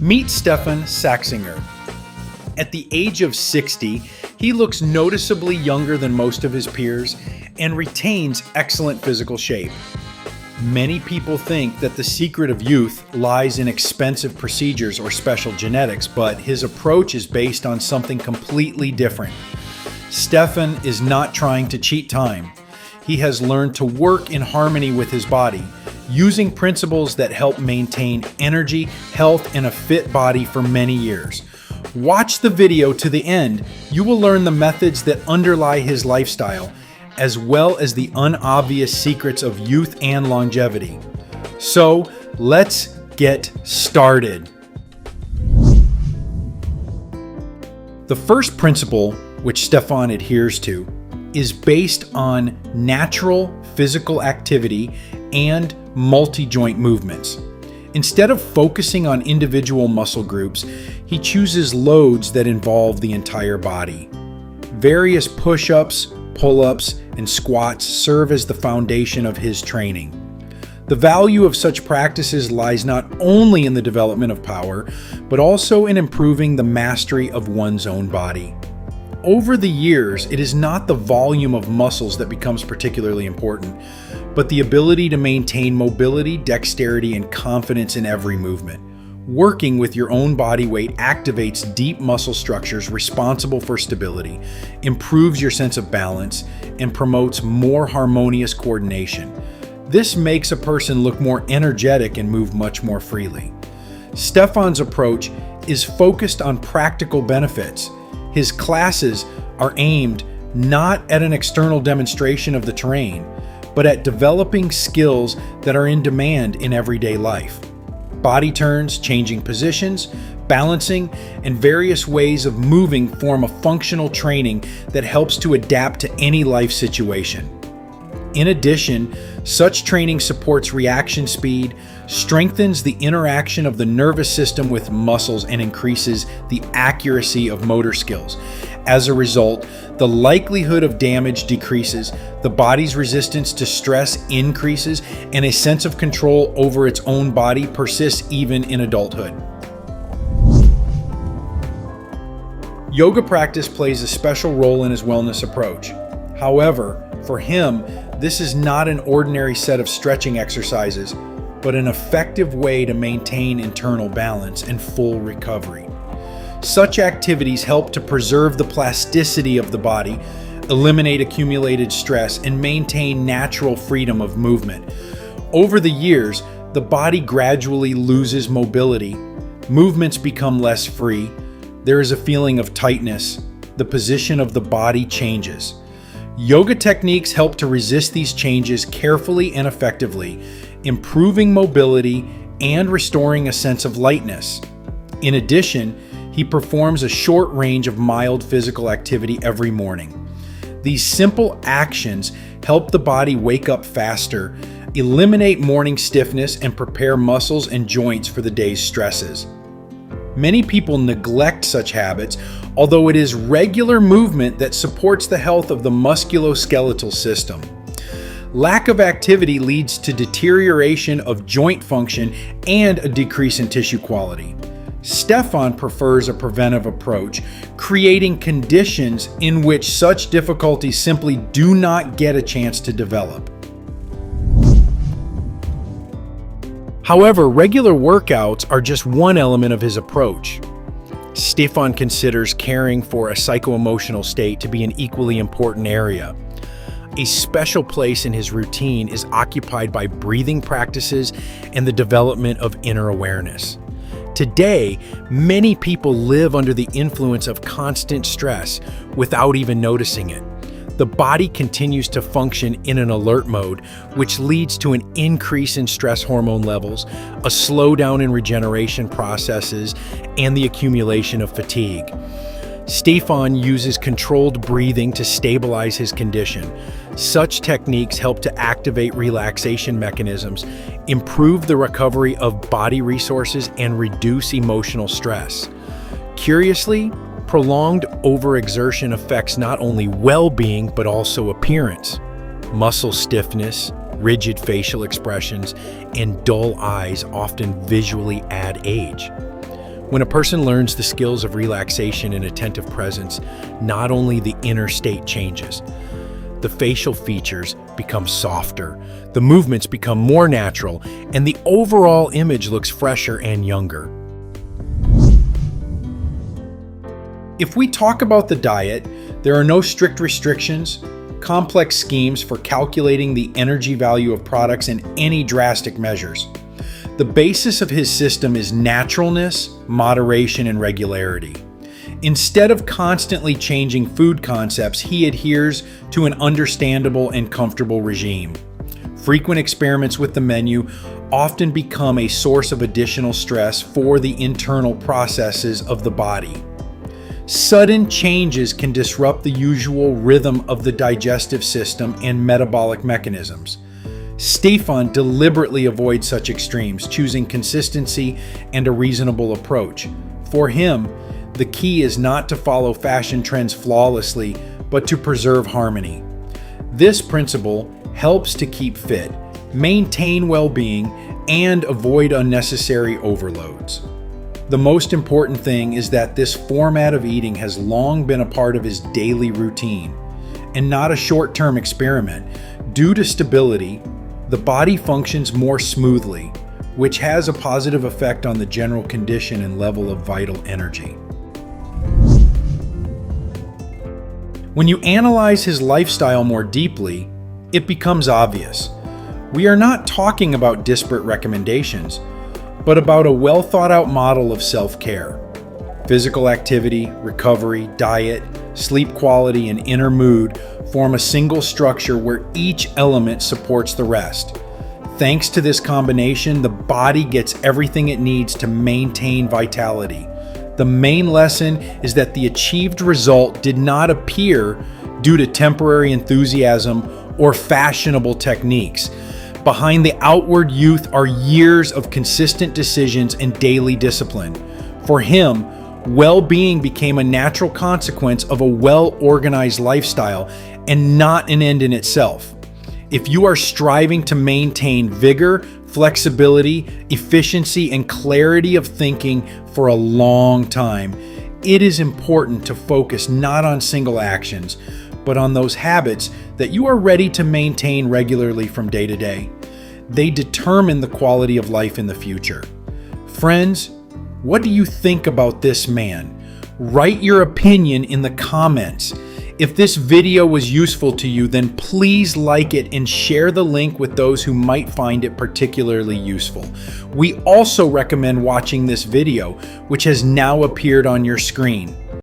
Meet Stefan Saxinger. At the age of 60, he looks noticeably younger than most of his peers and retains excellent physical shape. Many people think that the secret of youth lies in expensive procedures or special genetics, but his approach is based on something completely different. Stefan is not trying to cheat time. He has learned to work in harmony with his body, using principles that help maintain energy, health, and a fit body for many years. Watch the video to the end. You will learn the methods that underlie his lifestyle, as well as the unobvious secrets of youth and longevity. So, let's get started. The first principle, which Stefan adheres to, is based on natural physical activity and multi-joint movements. Instead of focusing on individual muscle groups, he chooses loads that involve the entire body. Various push-ups, pull-ups, and squats serve as the foundation of his training. The value of such practices lies not only in the development of power, but also in improving the mastery of one's own body. Over the years, it is not the volume of muscles that becomes particularly important, but the ability to maintain mobility, dexterity, and confidence in every movement. Working with your own body weight activates deep muscle structures responsible for stability, improves your sense of balance, and promotes more harmonious coordination. This makes a person look more energetic and move much more freely. Stefan's approach is focused on practical benefits. His classes are aimed not at an external demonstration of the terrain, but at developing skills that are in demand in everyday life. Body turns, changing positions, balancing, and various ways of moving form a functional training that helps to adapt to any life situation. In addition, such training supports reaction speed, strengthens the interaction of the nervous system with muscles, and increases the accuracy of motor skills. As a result, the likelihood of damage decreases, the body's resistance to stress increases, and a sense of control over its own body persists even in adulthood. Yoga practice plays a special role in his wellness approach. However, for him, this is not an ordinary set of stretching exercises, but an effective way to maintain internal balance and full recovery. Such activities help to preserve the plasticity of the body, eliminate accumulated stress, and maintain natural freedom of movement. Over the years, the body gradually loses mobility, movements become less free, there is a feeling of tightness, the position of the body changes. Yoga techniques help to resist these changes carefully and effectively, improving mobility and restoring a sense of lightness. In addition, he performs a short range of mild physical activity every morning. These simple actions help the body wake up faster, eliminate morning stiffness, and prepare muscles and joints for the day's stresses. Many people neglect such habits, although it is regular movement that supports the health of the musculoskeletal system. Lack of activity leads to deterioration of joint function and a decrease in tissue quality. Stefan prefers a preventive approach, creating conditions in which such difficulties simply do not get a chance to develop. However, regular workouts are just one element of his approach. Stefan considers caring for a psycho-emotional state to be an equally important area. A special place in his routine is occupied by breathing practices and the development of inner awareness. Today, many people live under the influence of constant stress without even noticing it. The body continues to function in an alert mode, which leads to an increase in stress hormone levels, a slowdown in regeneration processes, and the accumulation of fatigue. Stefan uses controlled breathing to stabilize his condition. Such techniques help to activate relaxation mechanisms, improve the recovery of body resources, and reduce emotional stress. Curiously, prolonged overexertion affects not only well-being but also appearance. Muscle stiffness, rigid facial expressions, and dull eyes often visually add age. When a person learns the skills of relaxation and attentive presence, not only the inner state changes, the facial features become softer, the movements become more natural, and the overall image looks fresher and younger. If we talk about the diet, there are no strict restrictions, complex schemes for calculating the energy value of products, and any drastic measures. The basis of his system is naturalness, moderation, and regularity. Instead of constantly changing food concepts, he adheres to an understandable and comfortable regime. Frequent experiments with the menu often become a source of additional stress for the internal processes of the body. Sudden changes can disrupt the usual rhythm of the digestive system and metabolic mechanisms. Stefan deliberately avoids such extremes, choosing consistency and a reasonable approach. For him, the key is not to follow fashion trends flawlessly, but to preserve harmony. This principle helps to keep fit, maintain well-being, and avoid unnecessary overloads. The most important thing is that this format of eating has long been a part of his daily routine, and not a short-term experiment. Due to stability, the body functions more smoothly, which has a positive effect on the general condition and level of vital energy. When you analyze his lifestyle more deeply, it becomes obvious. We are not talking about disparate recommendations, but about a well-thought-out model of self-care. Physical activity, recovery, diet, sleep quality, and inner mood form a single structure where each element supports the rest. Thanks to this combination, the body gets everything it needs to maintain vitality. The main lesson is that the achieved result did not appear due to temporary enthusiasm or fashionable techniques. Behind the outward youth are years of consistent decisions and daily discipline. For him, well-being became a natural consequence of a well-organized lifestyle and not an end in itself. If you are striving to maintain vigor, flexibility, efficiency, and clarity of thinking for a long time, it is important to focus not on single actions, but on those habits that you are ready to maintain regularly from day to day. They determine the quality of life in the future. Friends, what do you think about this man? Write your opinion in the comments. If this video was useful to you, then please like it and share the link with those who might find it particularly useful. We also recommend watching this video, which has now appeared on your screen.